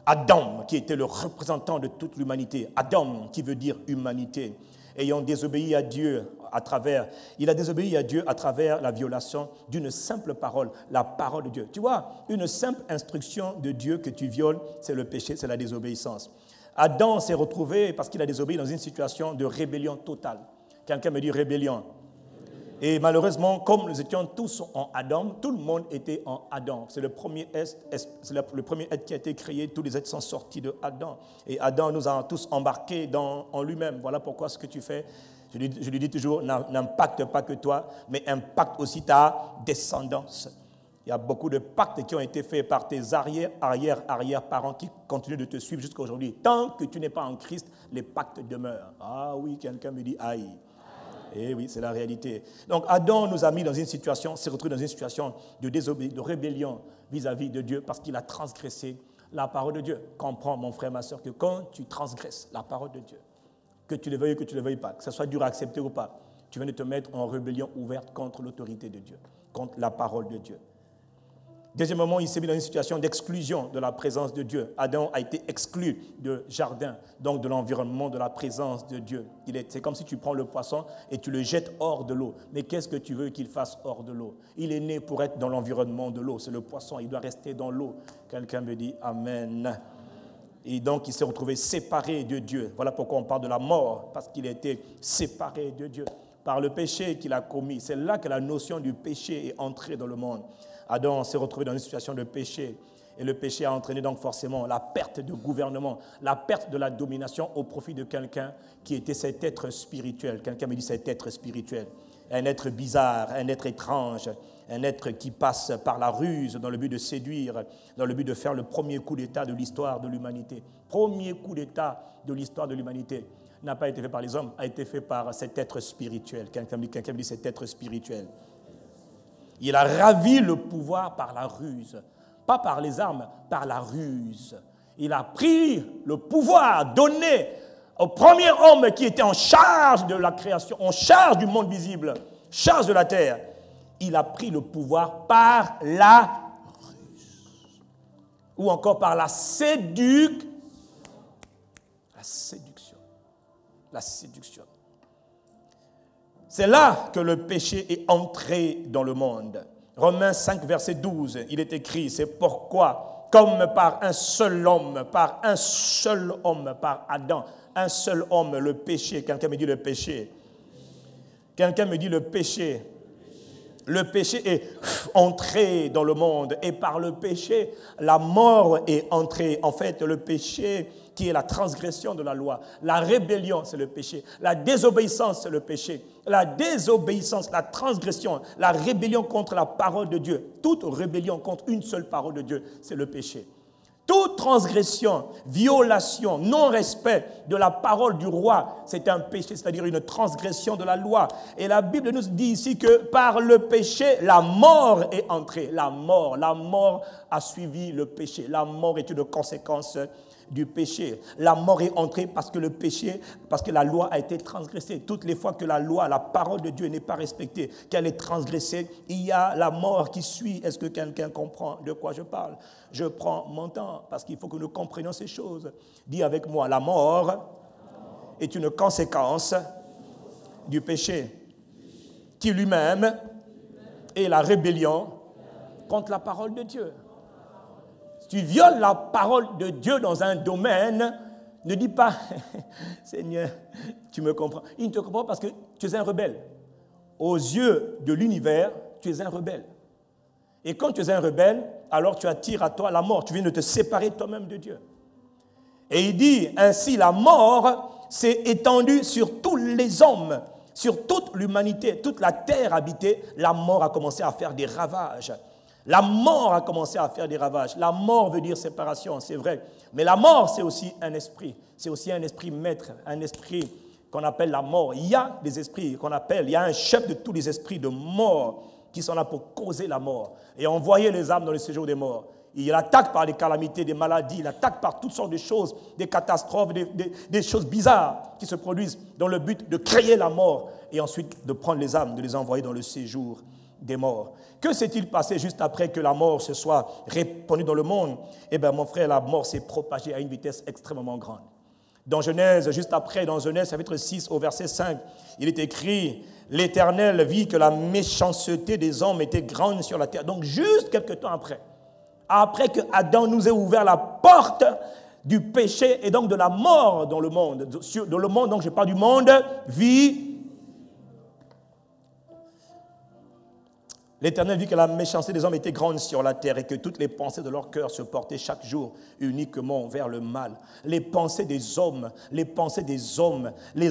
Adam, qui était le représentant de toute l'humanité. Adam, qui veut dire humanité. Ayant désobéi à Dieu il a désobéi à Dieu à travers la violation d'une simple parole, la parole de Dieu. Tu vois, une simple instruction de Dieu que tu violes, c'est le péché, c'est la désobéissance. Adam s'est retrouvé, parce qu'il a désobéi, dans une situation de rébellion totale. Quelqu'un me dit rébellion. Et malheureusement, comme nous étions tous en Adam, tout le monde était en Adam. C'est le premier être qui a été créé, tous les êtres sont sortis de Adam. Et Adam nous a tous embarqués en lui-même. Voilà pourquoi ce que tu fais, je lui dis toujours, n'impacte pas que toi, mais impacte aussi ta descendance. Il y a beaucoup de pactes qui ont été faits par tes arrière-parents qui continuent de te suivre jusqu'à aujourd'hui. Tant que tu n'es pas en Christ, les pactes demeurent. Ah oui, quelqu'un me dit aïe. Eh oui, c'est la réalité. Donc Adam nous a mis dans une situation, s'est retrouvé dans une situation de rébellion vis-à-vis de Dieu parce qu'il a transgressé la parole de Dieu. Comprends, mon frère, ma soeur, que quand tu transgresses la parole de Dieu, que tu le veuilles ou que tu ne le veuilles pas, que ce soit dur à accepter ou pas, tu viens de te mettre en rébellion ouverte contre l'autorité de Dieu, contre la parole de Dieu. Deuxièmement, il s'est mis dans une situation d'exclusion de la présence de Dieu. Adam a été exclu du jardin, donc de l'environnement, de la présence de Dieu. C'est comme si tu prends le poisson et tu le jettes hors de l'eau. Mais qu'est-ce que tu veux qu'il fasse hors de l'eau? Il est né pour être dans l'environnement de l'eau. C'est le poisson, il doit rester dans l'eau. Quelqu'un me dit Amen. Et donc, il s'est retrouvé séparé de Dieu. Voilà pourquoi on parle de la mort, parce qu'il a été séparé de Dieu par le péché qu'il a commis. C'est là que la notion du péché est entrée dans le monde. Adam s'est retrouvé dans une situation de péché. Et le péché a entraîné donc forcément la perte de gouvernement, la perte de la domination au profit de quelqu'un qui était cet être spirituel. Quelqu'un me dit cet être spirituel. Un être bizarre, un être étrange, un être qui passe par la ruse dans le but de séduire, dans le but de faire le premier coup d'État de l'histoire de l'humanité. Premier coup d'État de l'histoire de l'humanité n'a pas été fait par les hommes, a été fait par cet être spirituel. Quelqu'un me dit cet être spirituel. Il a ravi le pouvoir par la ruse. Pas par les armes, par la ruse. Il a pris le pouvoir donné au premier homme qui était en charge de la création, en charge du monde visible, charge de la terre. Il a pris le pouvoir par la ruse. Ou encore par la séduction. La séduction. La séduction. C'est là que le péché est entré dans le monde. Romains 5, verset 12, il est écrit, c'est pourquoi, comme par un seul homme, par Adam, un seul homme, le péché, quelqu'un me dit le péché. Quelqu'un me dit le péché le péché est entré dans le monde et par le péché, la mort est entrée. En fait, le péché qui est la transgression de la loi, la rébellion, c'est le péché. La désobéissance, c'est le péché. La désobéissance, la transgression, la rébellion contre la parole de Dieu. Toute rébellion contre une seule parole de Dieu, c'est le péché. Toute transgression, violation, non-respect de la parole du roi, c'est un péché, c'est-à-dire une transgression de la loi. Et la Bible nous dit ici que par le péché, la mort est entrée. La mort a suivi le péché. La mort est une conséquence du péché. La mort est entrée parce que le péché, parce que la loi a été transgressée. Toutes les fois que la loi, la parole de Dieu n'est pas respectée, qu'elle est transgressée, il y a la mort qui suit. Est-ce que quelqu'un comprend de quoi je parle? Je prends mon temps parce qu'il faut que nous comprenions ces choses. Dis avec moi, la mort est une conséquence du péché qui lui-même est la rébellion contre la parole de Dieu. Si tu violes la parole de Dieu dans un domaine, ne dis pas, Seigneur, tu me comprends. Il ne te comprend pas parce que tu es un rebelle. Aux yeux de l'univers, tu es un rebelle. Et quand tu es un rebelle, alors tu attires à toi la mort. Tu viens de te séparer toi-même de Dieu. Et il dit, ainsi la mort s'est étendue sur tous les hommes, sur toute l'humanité, toute la terre habitée. La mort a commencé à faire des ravages. La mort a commencé à faire des ravages. La mort veut dire séparation, c'est vrai. Mais la mort, c'est aussi un esprit. C'est aussi un esprit maître, un esprit qu'on appelle la mort. Il y a des esprits qu'on appelle, il y a un chef de tous les esprits de mort qui sont là pour causer la mort et envoyer les âmes dans le séjour des morts. Il attaque par des calamités, des maladies, il attaque par toutes sortes de choses, des catastrophes, des choses bizarres qui se produisent dans le but de créer la mort et ensuite de prendre les âmes, de les envoyer dans le séjour des morts. Que s'est-il passé juste après que la mort se soit répandue dans le monde? Eh bien, mon frère, la mort s'est propagée à une vitesse extrêmement grande. Dans Genèse, juste après, dans Genèse, chapitre 6, au verset 5, il est écrit « L'Éternel vit que la méchanceté des hommes était grande sur la terre. » Donc, juste quelques temps après que Adam nous ait ouvert la porte du péché et donc de la mort dans le monde. Dans le monde, donc je parle du monde, vit. L'Éternel vit que la méchanceté des hommes était grande sur la terre et que toutes les pensées de leur cœur se portaient chaque jour uniquement vers le mal. Les pensées des hommes, les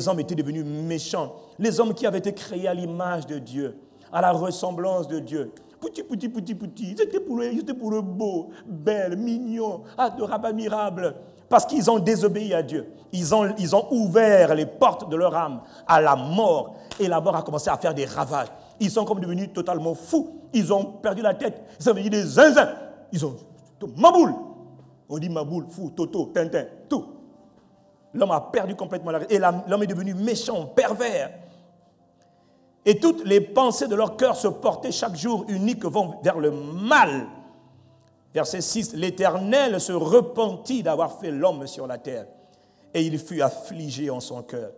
hommes étaient devenus méchants. Les hommes qui avaient été créés à l'image de Dieu, à la ressemblance de Dieu. Petit. C'était pour le beau, belle, mignon, adorable, admirable. Parce qu'ils ont désobéi à Dieu. Ils ont ouvert les portes de leur âme à la mort. Et la mort a commencé à faire des ravages. Ils sont comme devenus totalement fous. Ils ont perdu la tête. Ils sont devenus des zinzins. Ils ont maboule. On dit maboule, fou, toto, tintin, tout. L'homme a perdu complètement la tête. Et l'homme est devenu méchant, pervers. Et toutes les pensées de leur cœur se portaient chaque jour uniquement vers le mal. Verset 6, l'Éternel se repentit d'avoir fait l'homme sur la terre. Et il fut affligé en son cœur.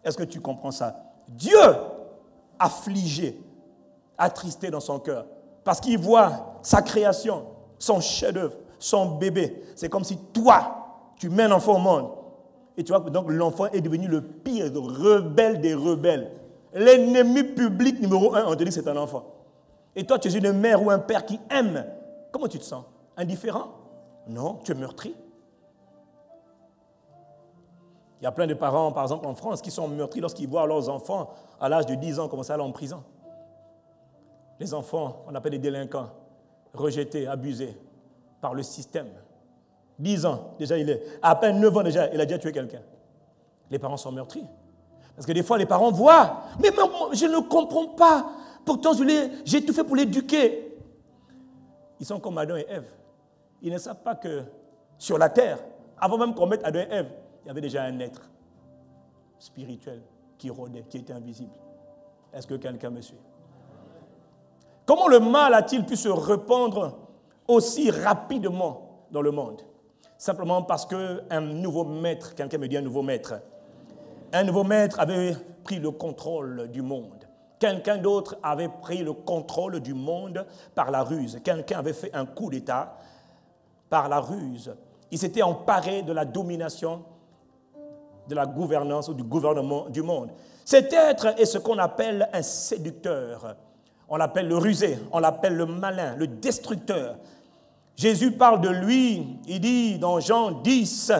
Est-ce que tu comprends ça? Dieu affligé, attristé dans son cœur, parce qu'il voit sa création, son chef-d'œuvre, son bébé. C'est comme si toi, tu mets un enfant au monde. Et tu vois que donc l'enfant est devenu le pire rebelle des rebelles. L'ennemi public numéro 1, on te dit que c'est un enfant. Et toi, tu es une mère ou un père qui aime. Comment tu te sens? Indifférent? Non, tu es meurtri. Il y a plein de parents, par exemple en France, qui sont meurtris lorsqu'ils voient leurs enfants à l'âge de 10 ans commencer à aller en prison. Les enfants, on appelle des délinquants, rejetés, abusés par le système. 10 ans, déjà il est. À peine 9 ans déjà, il a déjà tué quelqu'un. Les parents sont meurtris. Parce que des fois, les parents voient, mais je ne comprends pas. Pourtant, j'ai tout fait pour l'éduquer. Ils sont comme Adam et Ève. Ils ne savent pas que sur la terre, avant même qu'on mette Adam et Ève, il y avait déjà un être spirituel qui rôdait, qui était invisible. Est-ce que quelqu'un me suit? Comment le mal a-t-il pu se répandre aussi rapidement dans le monde? Simplement parce qu'un nouveau maître, quelqu'un me dit un nouveau maître avait pris le contrôle du monde. Quelqu'un d'autre avait pris le contrôle du monde par la ruse. Quelqu'un avait fait un coup d'État par la ruse. Il s'était emparé de la domination, de la gouvernance ou du gouvernement du monde. Cet être est ce qu'on appelle un séducteur On l'appelle le rusé, on l'appelle le malin, le destructeur. Jésus parle de lui, il dit dans Jean 10,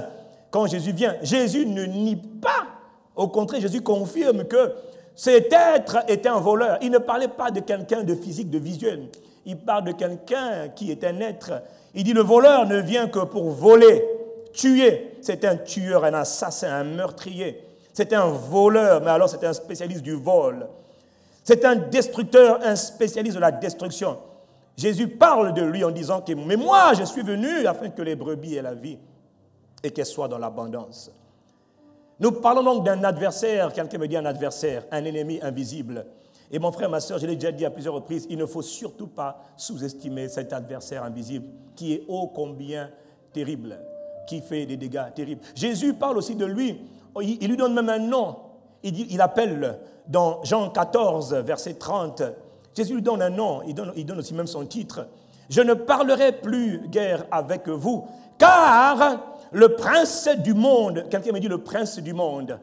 quand Jésus vient, Jésus ne nie pas. Au contraire, Jésus confirme que cet être était un voleur. Il ne parlait pas de quelqu'un de physique, de visuel. Il parle de quelqu'un qui est un être. Il dit le voleur ne vient que pour voler, tuer. C'est un tueur, un assassin, un meurtrier. C'est un voleur, mais alors c'est un spécialiste du vol. C'est un destructeur, un spécialiste de la destruction. Jésus parle de lui en disant que « Mais moi, je suis venu afin que les brebis aient la vie et qu'elles soient dans l'abondance. » Nous parlons donc d'un adversaire, quelqu'un me dit un adversaire, un ennemi invisible. Et mon frère, ma soeur, je l'ai déjà dit à plusieurs reprises, il ne faut surtout pas sous-estimer cet adversaire invisible qui est ô combien terrible, qui fait des dégâts terribles. Jésus parle aussi de lui, il lui donne même un nom. Il appelle dans Jean 14, verset 30, Jésus lui donne un nom, il donne aussi même son titre. « Je ne parlerai plus guère avec vous, car le prince du monde, quelqu'un me dit le prince du monde,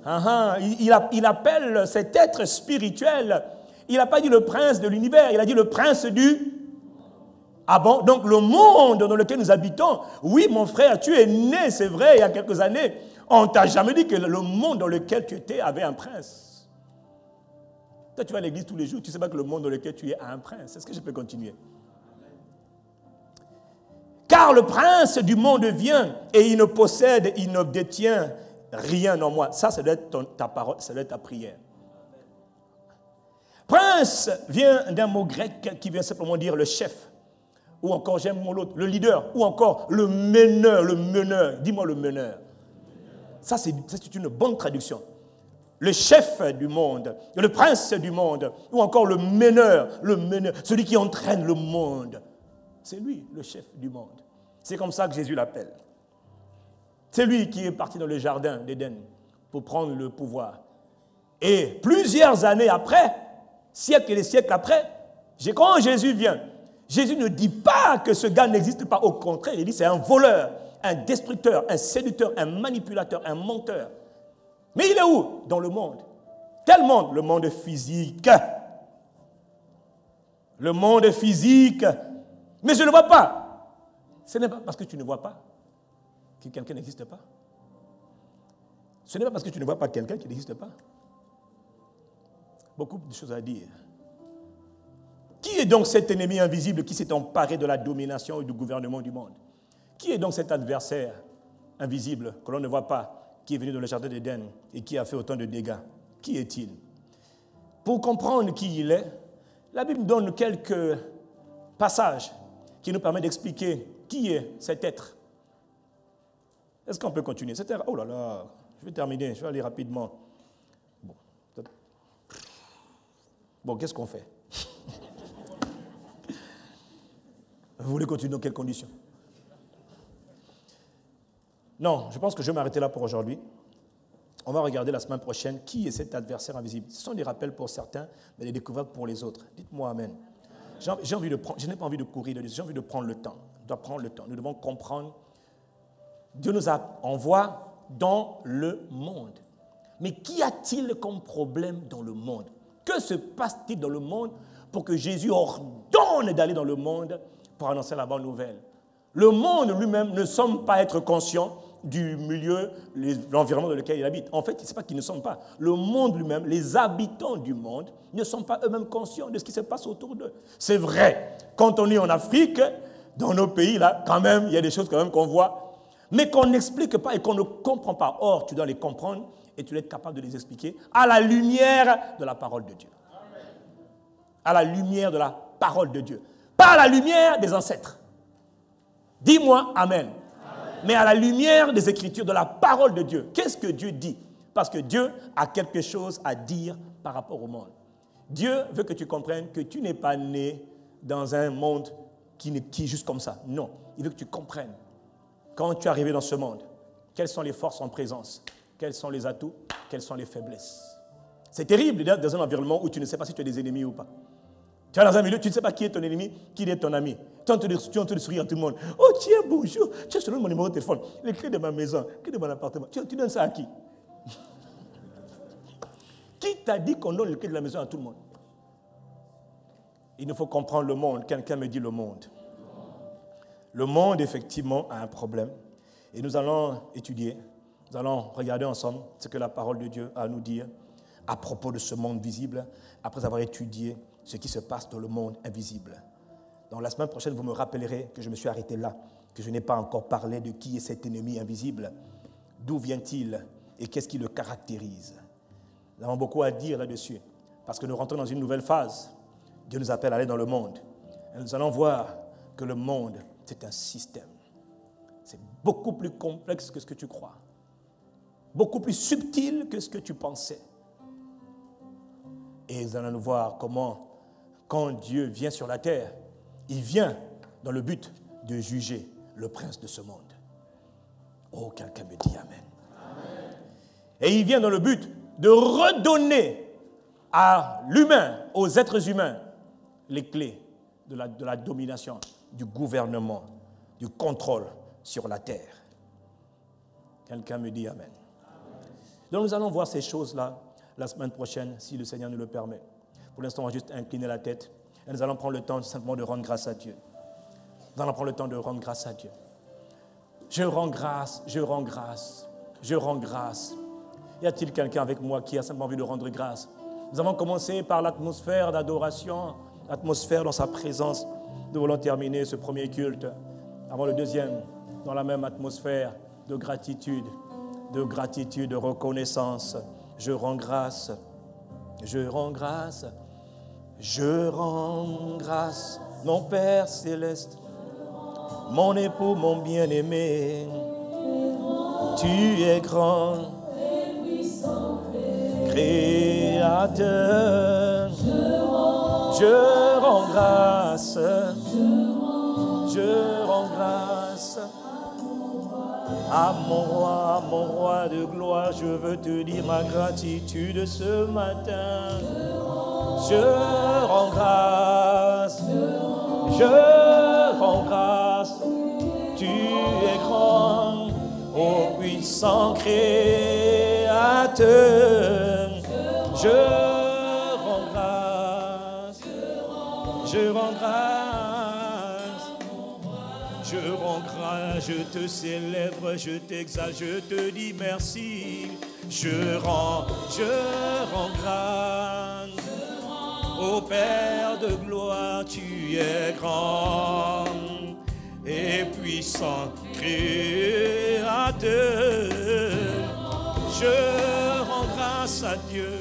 il appelle cet être spirituel, il n'a pas dit le prince de l'univers, il a dit le prince du... Ah bon, donc le monde dans lequel nous habitons, oui mon frère, tu es né, c'est vrai, il y a quelques années, on ne t'a jamais dit que le monde dans lequel tu étais avait un prince. Toi, tu vas à l'église tous les jours, tu ne sais pas que le monde dans lequel tu es a un prince. Est-ce que je peux continuer? Car le prince du monde vient et il ne possède, il ne détient rien en moi. Ça doit être ta parole, ça doit être ta prière. Prince vient d'un mot grec qui vient simplement dire le chef. Ou encore, j'aime mon l'autre, le leader. Ou encore, le meneur, le meneur. Dis-moi le meneur. Ça, c'est une bonne traduction. Le chef du monde, le prince du monde, ou encore le meneur, celui qui entraîne le monde. C'est lui, le chef du monde. C'est comme ça que Jésus l'appelle. C'est lui qui est parti dans le jardin d'Éden pour prendre le pouvoir. Et plusieurs années après, siècles et des siècles après, quand Jésus vient, Jésus ne dit pas que ce gars n'existe pas. Au contraire, il dit c'est un voleur, un destructeur, un séducteur, un manipulateur, un menteur. Mais il est où? Dans le monde. Quel monde? Le monde physique. Le monde physique. Mais je ne le vois pas. Ce n'est pas parce que tu ne vois pas que quelqu'un n'existe pas. Ce n'est pas parce que tu ne vois pas quelqu'un qui n'existe pas. Beaucoup de choses à dire. Qui est donc cet ennemi invisible qui s'est emparé de la domination et du gouvernement du monde? Qui est donc cet adversaire invisible que l'on ne voit pas, qui est venu dans le jardin d'Éden et qui a fait autant de dégâts? Qui est-il? Pour comprendre qui il est, la Bible donne quelques passages qui nous permettent d'expliquer qui est cet être. Est-ce qu'on peut continuer? Oh là là, je vais terminer, je vais aller rapidement. Bon, qu'est-ce qu'on fait? Vous voulez continuer dans quelles conditions? Non, je pense que je vais m'arrêter là pour aujourd'hui. On va regarder la semaine prochaine qui est cet adversaire invisible. Ce sont des rappels pour certains, mais des découvertes pour les autres. Dites-moi amen. Je n'ai pas envie de courir, j'ai envie de prendre le temps. On doit prendre le temps. Nous devons comprendre. Dieu nous envoie dans le monde. Mais qu'y a-t-il comme problème dans le monde? Que se passe-t-il dans le monde pour que Jésus ordonne d'aller dans le monde pour annoncer la bonne nouvelle? Le monde lui-même ne semble pas être conscient du milieu, l'environnement dans lequel il habite. En fait, ce n'est pas qu'ils ne sont pas. Le monde lui-même, les habitants du monde, ne sont pas eux-mêmes conscients de ce qui se passe autour d'eux. C'est vrai, quand on est en Afrique, dans nos pays, là, quand même, il y a des choses quand même qu'on voit, mais qu'on n'explique pas et qu'on ne comprend pas. Or, tu dois les comprendre et tu dois être capable de les expliquer à la lumière de la parole de Dieu. À la lumière de la parole de Dieu. Pas à la lumière des ancêtres. Dis-moi amen. Mais à la lumière des Écritures, de la parole de Dieu. Qu'est-ce que Dieu dit? Parce que Dieu a quelque chose à dire par rapport au monde. Dieu veut que tu comprennes que tu n'es pas né dans un monde qui est juste comme ça. Non, il veut que tu comprennes. Quand tu es arrivé dans ce monde, quelles sont les forces en présence? Quels sont les atouts? Quelles sont les faiblesses? C'est terrible d'être dans un environnement où tu ne sais pas si tu as des ennemis ou pas. Tu es dans un milieu, tu ne sais pas qui est ton ennemi, qui est ton ami. Tu es en train de sourire à tout le monde. Oh tiens, bonjour, tu as mon numéro de téléphone, les clés de ma maison, les clés de mon appartement. Tu donnes ça à qui? Qui t'a dit qu'on donne les clés de la maison à tout le monde? Il nous faut comprendre le monde. Quelqu'un me dit le monde. Le monde, effectivement, a un problème. Et nous allons étudier, nous allons regarder ensemble ce que la parole de Dieu a à nous dire à propos de ce monde visible, après avoir étudié ce qui se passe dans le monde invisible. Donc la semaine prochaine, vous me rappellerez que je me suis arrêté là, que je n'ai pas encore parlé de qui est cet ennemi invisible, d'où vient-il et qu'est-ce qui le caractérise. Nous avons beaucoup à dire là-dessus, parce que nous rentrons dans une nouvelle phase. Dieu nous appelle à aller dans le monde. Et nous allons voir que le monde, c'est un système. C'est beaucoup plus complexe que ce que tu crois. Beaucoup plus subtil que ce que tu pensais. Et nous allons voir comment, quand Dieu vient sur la terre, il vient dans le but de juger le prince de ce monde. Oh, quelqu'un me dit Amen. Amen. Et il vient dans le but de redonner à l'humain, aux êtres humains, les clés de la domination, du gouvernement, du contrôle sur la terre. Quelqu'un me dit Amen. Donc nous allons voir ces choses-là la semaine prochaine, si le Seigneur nous le permet. Pour l'instant, on va juste incliner la tête et nous allons prendre le temps simplement de rendre grâce à Dieu. Nous allons prendre le temps de rendre grâce à Dieu. Je rends grâce, je rends grâce, je rends grâce. Y a-t-il quelqu'un avec moi qui a simplement envie de rendre grâce? Nous avons commencé par l'atmosphère d'adoration, l'atmosphère dans sa présence. Nous voulons terminer ce premier culte avant le deuxième, dans la même atmosphère de gratitude, de reconnaissance. Je rends grâce, je rends grâce, je rends grâce, mon Père céleste, mon époux, mon bien-aimé, tu es grand, Créateur, je rends grâce, je rends grâce. À mon roi de gloire, je veux te dire ma gratitude ce matin. Je rends grâce, je rends grâce. Tu es grand, ô puissant Créateur. Je rends grâce, je rends grâce. Je rends grâce, je te célèbre, je t'exalte, je te dis merci. Je rends grâce. Ô Père de gloire, tu es grand et puissant Créateur. Je rends grâce à Dieu.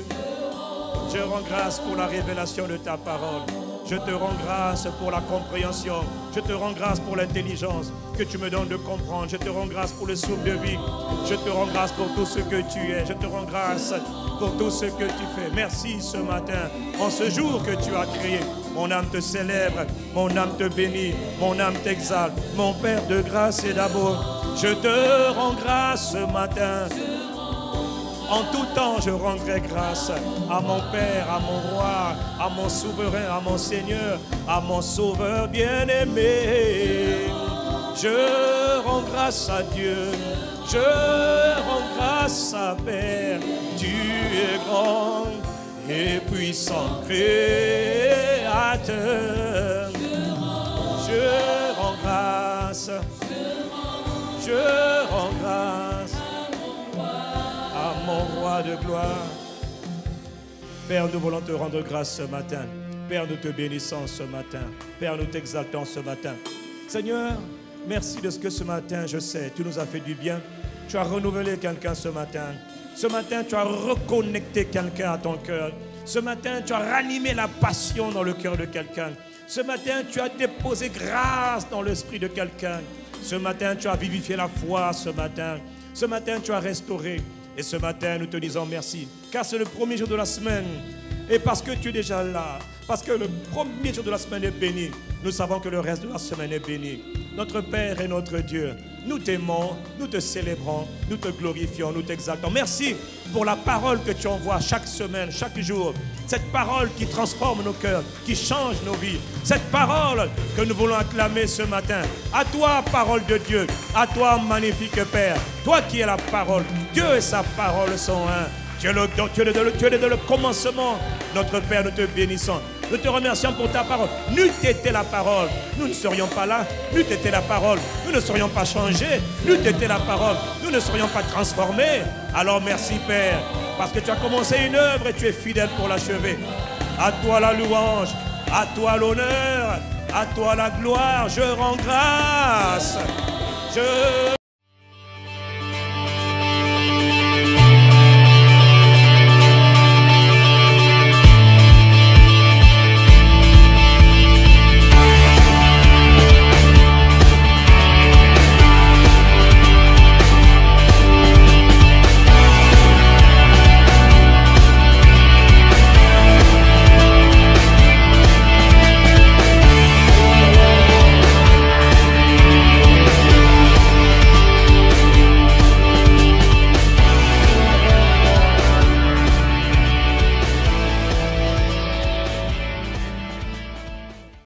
Je rends grâce pour la révélation de ta parole. Je te rends grâce pour la compréhension. Je te rends grâce pour l'intelligence que tu me donnes de comprendre. Je te rends grâce pour le souffle de vie. Je te rends grâce pour tout ce que tu es. Je te rends grâce pour tout ce que tu fais. Merci ce matin, en ce jour que tu as créé. Mon âme te célèbre, mon âme te bénit, mon âme t'exalte. Mon Père de grâce et d'amour, je te rends grâce ce matin. En tout temps, je rendrai grâce à mon Père, à mon Roi, à mon souverain, à mon Seigneur, à mon Sauveur bien-aimé. Je rends grâce à Dieu, je rends grâce à Père. Tu es grand et puissant Créateur. Je rends grâce, je rends grâce à mon Roi de gloire. Père, nous voulons te rendre grâce ce matin. Père, nous te bénissons ce matin. Père, nous t'exaltons ce matin. Seigneur, merci de ce que ce matin, je sais, tu nous as fait du bien. Tu as renouvelé quelqu'un ce matin. Ce matin, tu as reconnecté quelqu'un à ton cœur. Ce matin, tu as ranimé la passion dans le cœur de quelqu'un. Ce matin, tu as déposé grâce dans l'esprit de quelqu'un. Ce matin, tu as vivifié la foi ce matin. Ce matin, tu as restauré. Et ce matin, nous te disons merci, car c'est le premier jour de la semaine. Et parce que tu es déjà là, parce que le premier jour de la semaine est béni, nous savons que le reste de la semaine est béni. Notre Père et notre Dieu, nous t'aimons, nous te célébrons, nous te glorifions, nous t'exaltons. Merci pour la parole que tu envoies chaque semaine, chaque jour. Cette parole qui transforme nos cœurs, qui change nos vies. Cette parole que nous voulons acclamer ce matin. À toi, parole de Dieu. À toi, magnifique Père. Toi qui es la parole. Dieu et sa parole sont un. Tu es le commencement. Notre Père, nous te bénissons. Nous te remercions pour ta parole. N'eût été la parole, nous ne serions pas là. N'eût été la parole, nous ne serions pas changés. N'eût été la parole, nous ne serions pas transformés. Alors merci Père, parce que tu as commencé une œuvre et tu es fidèle pour l'achever. À toi la louange, à toi l'honneur, à toi la gloire. Je rends grâce.